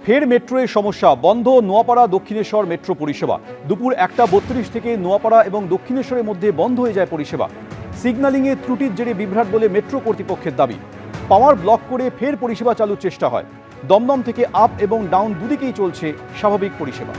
ফের মেট্রোয় সমস্যা, বন্ধ নোয়াপাড়া দক্ষিণেশ্বর মেট্রো পরিষেবা। দুপুর 1:32 থেকে নোয়াপাড়া এবং দক্ষিণেশ্বরের মধ্যে বন্ধ হয়ে যায় পরিষেবা। সিগন্যালিংয়ে ত্রুটির জেরে বিভ্রাট বলে মেট্রো কর্তৃপক্ষের দাবি। পাওয়ার ব্লক করে ফের পরিষেবা চালুর চেষ্টা হয়। দমদম থেকে আপ এবং ডাউন দুদিকেই চলছে স্বাভাবিক পরিষেবা।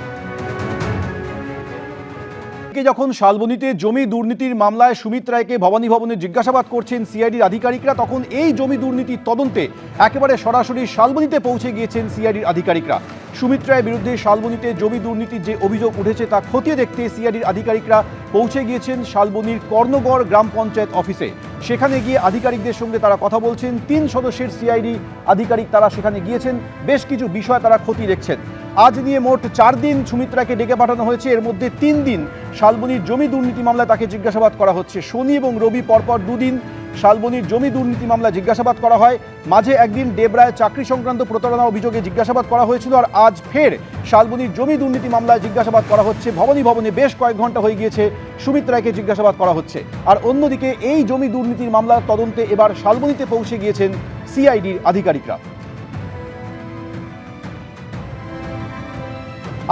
যখন শালবনীতে জমি দুর্নীতির মামলায় সুমিত রায়কে ভবানী ভবনে জিজ্ঞাসাবাদ করছেন সিআইডির আধিকারিকরা, তখন এই জমি দুর্নীতির তদন্তে একেবারে সরাসরি শালবনীতে পৌঁছে গিয়েছেন সিআইডির আধিকারিকরা। সুমিত রায়ের বিরুদ্ধে শালবনীতে জমি দুর্নীতির যে অভিযোগ উঠেছে তা খতিয়ে দেখতে সিআইডির আধিকারিকরা পৌঁছে গিয়েছেন শালবনীর কর্ণগড় গ্রাম পঞ্চায়েত অফিসে। সেখানে গিয়ে আধিকারিকদের সঙ্গে তারা কথা বলছেন। 3 সদস্যের সিআইডি আধিকারিক তারা সেখানে গিয়েছেন, বেশ কিছু বিষয় তারা খতিয়ে দেখছেন। আজ নিয়ে মোট 4 দিন সুমিত রায়কে ডেকে পাঠানো হয়েছে। এর মধ্যে 3 দিন শালবনীর জমি দুর্নীতি মামলায় তাকে জিজ্ঞাসাবাদ করা হচ্ছে। শনি এবং রবি পরপর 2 দিন শালবনীর জমি দুর্নীতি মামলায় জিজ্ঞাসাবাদ করা হয়। মাঝে একদিন দেবরায় চাকরি সংক্রান্ত প্রতারণা অভিযোগে জিজ্ঞাসাবাদ করা হয়েছিল। আর আজ ফের শালবনীর জমি দুর্নীতি মামলায় জিজ্ঞাসাবাদ করা হচ্ছে। ভবানী ভবনে বেশ কয়েক ঘন্টা হয়ে গিয়েছে সুমিত রায়কে জিজ্ঞাসাবাদ করা হচ্ছে। আর অন্যদিকে এই জমি দুর্নীতির মামলার তদন্তে এবার শালবনীতে পৌঁছে গিয়েছেন সিআইডির আধিকারিকরা।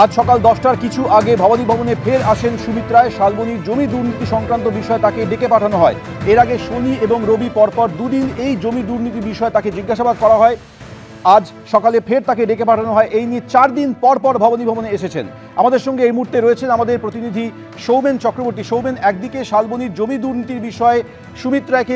আজ সকাল 10টার কিছু আগে ভবানী ভবনে ফের আসেন সুমিত রায়। শালবনীর জমি দুর্নীতি সংক্রান্ত বিষয়ে তাকে ডেকে পাঠানো হয়। এর আগে শনি এবং রবি পরপর 2 দিন এই জমি দুর্নীতি বিষয়ে তাকে জিজ্ঞাসাবাদ করা হয়। আজ সকালে ফের তাকে ডেকে পাঠানো হয়। এই নিয়ে 4 দিন পর পর ভবানী ভবনে এসেছেন। আমাদের সঙ্গে এই মুহূর্তে রয়েছেন আমাদের প্রতিনিধি সৌমেন চক্রবর্তী। সৌমেন, একদিকে শালবনীর জমি দুর্নীতির বিষয়ে সুমিত রায়কে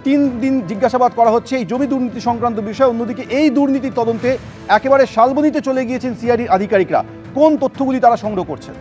3 দিন জিজ্ঞাসাবাদ করা হচ্ছে এই জমি দুর্নীতি সংক্রান্ত বিষয়, অন্যদিকে এই দুর্নীতির তদন্তে একেবারে শালবনীতে চলে গিয়েছেন সিআইডির আধিকারিকরা। কোন তথ্যগুলি তারা সংগ্রহ করছেন?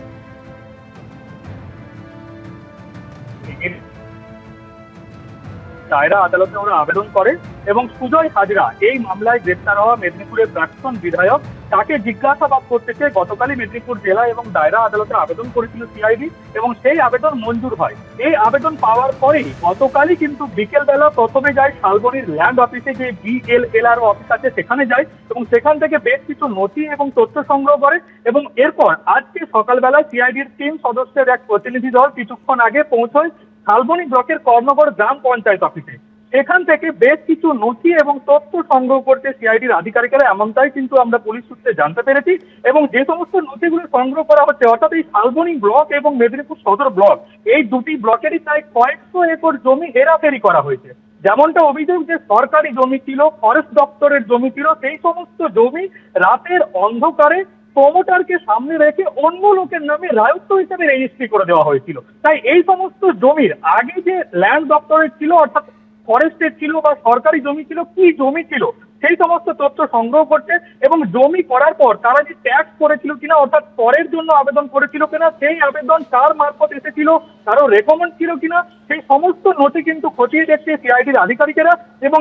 দায়রা আদালতে ওরা আবেদন করে এবং সুজয় হাজরা এই মামলায় গ্রেপ্তার হওয়া মেদিনীপুরের প্রাক্তন বিধায়ক তাকে জিজ্ঞাসাবাদ করতে চেয়ে গতকালই মেদিনীপুর জেলা এবং দায়রা আদালতে আবেদন করেছিল সিআইডি এবং সেই আবেদন মঞ্জুর হয়। এই আবেদন পাওয়ার পরেই গতকালই কিন্তু বিকেলবেলা প্রথমে যায় শালবনীর ল্যান্ড অফিসে, যে বিএলএলআর অফিস আছে সেখানে যায় এবং সেখান থেকে বেশ কিছু নথি এবং তথ্য সংগ্রহ করে এবং এরপর আজকে সকালবেলা সিআইডির 3 সদস্যের এক প্রতিনিধি দল কিছুক্ষণ আগে পৌঁছয় শালবনী ব্লকের কর্ণগড় গ্রাম পঞ্চায়েত অফিসে। সেখান থেকে বেশ কিছু নথি এবং তথ্য সংগ্রহ করতে সিআইডির আধিকারিকেরা, এমনটাই কিন্তু আমরা পুলিশ সূত্রে জানতে পেরেছি। এবং যে সমস্ত নথিগুলো সংগ্রহ করা হচ্ছে, অর্থাৎ এই শালবনী ব্লক এবং মেদিনীপুর সদর ব্লক, এই দুটি ব্লকেরই প্রায় কয়েকশো একর জমি হেরাফেরি করা হয়েছে। যেমনটা অভিযোগ যে সরকারি জমি ছিল, ফরেস্ট দপ্তরের জমি ছিল, সেই সমস্ত জমি রাতের অন্ধকারে প্রমোটারকে সামনে রেখে অন্য লোকের নামে রায়ত্ব হিসেবে রেজিস্ট্রি করে দেওয়া হয়েছিল। তাই এই সমস্ত জমির আগে যে ল্যান্ড দপ্তরের ছিল, অর্থাৎ ফরেস্টের ছিল বা সরকারি জমি ছিল, কি জমি ছিল সেই সমস্ত তথ্য সংগ্রহ করছে এবং জমি করার পর তারা যে ট্যাক্স করেছিল কিনা, অর্থাৎ করের জন্য আবেদন করেছিল কিনা, সেই আবেদন কার মারফত এসেছিল, কারো রেকমেন্ড ছিল কিনা, সেই সমস্ত নথি কিন্তু খতিয়ে দেখছে সিআইডির আধিকারিকেরা। এবং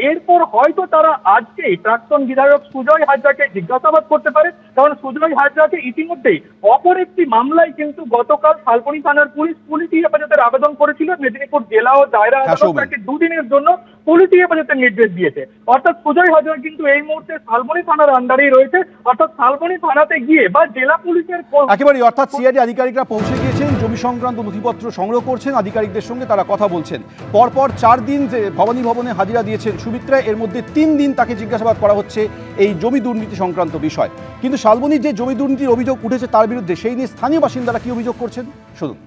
এরপর হয়তো তারা আজকেই প্রাক্তন বিধায়ক সুজয় হাজরাকে জিজ্ঞাসাবাদ করতে পারে, কারণ সুজয় হাজরাকে ইতিমধ্যেই অপর একটি মামলায় কিন্তু গতকাল শালবনী থানার পুলিশি হেফাজতের আবেদন করেছিল। মেদিনীপুর জেলা ও দায়রা আদালত তাকে 2 দিনের জন্য পুলিশি হেফাজতের নির্দেশ দিয়েছে। অর্থাৎ সুজয় হাজরা কিন্তু এই মুহূর্তে শালবনী থানার আন্ডারেই রয়েছে, অর্থাৎ শালবনী থানাতে গিয়ে বা জেলা পুলিশের একেবারে, অর্থাৎ সিআইডি আধিকারিকরা পৌঁছে গিয়েছেন, জমি সংক্রান্ত নথিপত্র সংগ্রহ করছেন, আধিকারিকদের সঙ্গে তারা কথা বলছেন। পরপর 4 দিন যে ভবানী ভবনে হাজিরা দিয়েছেন সুমিত রায়, এর মধ্যে 3 দিন তাকে জিজ্ঞাসাবাদ করা হচ্ছে এই জমি দুর্নীতি সংক্রান্ত বিষয়। কিন্তু শালবনীর যে জমি দুর্নীতির অভিযোগ উঠেছে তার বিরুদ্ধে সেই নিয়ে স্থানীয় বাসিন্দারা কি অভিযোগ করছেন শুনুন।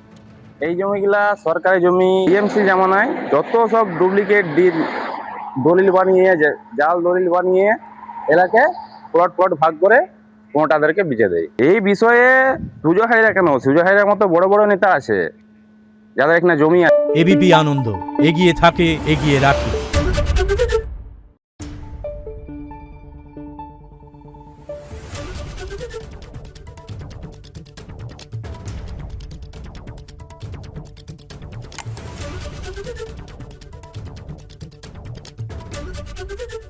এই জমিগুলা সরকারি জমি, টিএমসি জামানায় যত সব ডুপ্লিকেট দলিল বানিয়ে, জাল দলিল বানিয়ে এলাকায় প্লট ভাগ করে কোটাদেরকে বেচে দেয়। এই বিষয়ে সুজয় হাজরা কেন, সুজয় হাজরার মতো বড় বড় নেতা আছে যাদের এখানে জমি আছে। এবিপি আনন্দ, এগিয়ে থাকে, এগিয়ে রাখে। Thank you.